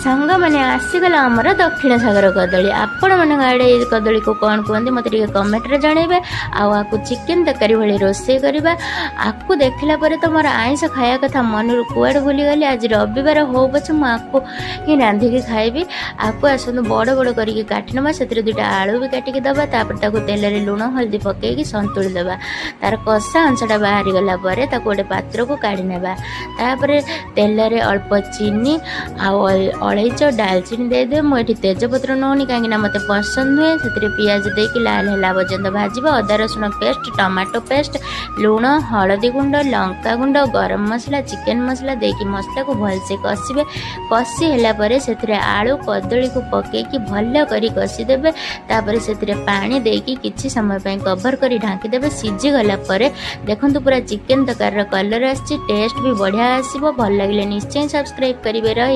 सांग मैंने आसीगला आमर दक्षिण सागर कदली आपण मन आड़े कदली को कौन कहते मत कमेंट जनइबे आपको चिकेन तरकारी भाई रोसे करवा आपको देखला पर तो मोर आइंस खाया कथा मन कुआड़ भूलीगली आज रविवार हो पछे मुझको ही रांधिकी खाइबी आपको आसतु बड़ बड़ करके काटि नवा से दुटा आलू भी काटिकी दबा तापर तेल रे लुण हल्दी पकईकी संतुली दबा तार कषा अंशटा बाहरी गला परे ताको गोटे पात्र को काढ़ी नेबा तापर तेल रे अल्प चीनी अलैच डालचीनी देदे मुझे तेजपत्र नौनी कहीं मत पसंद नुहे से पियाज देकी लाल है पर्यंत भाजब अदा रसुण पेस्ट टमाटो पेस्ट लुण हलदी गुंड लंका गुंड गरम मसला चिकेन मसला देकी मसला को भलसे कषिबे कषि है से आलू कदली को पकईकी भल करी कषिदेवे तापर से पानी देकी किछि समय पे कवर करी ढांकी देवे सीझी गला परे देखंतु पूरा चिकेन तकार कलर आछि टेस्ट भी बढ़िया आसीबो भल लागिले निश्चय सब्सक्राइब करिवे रही।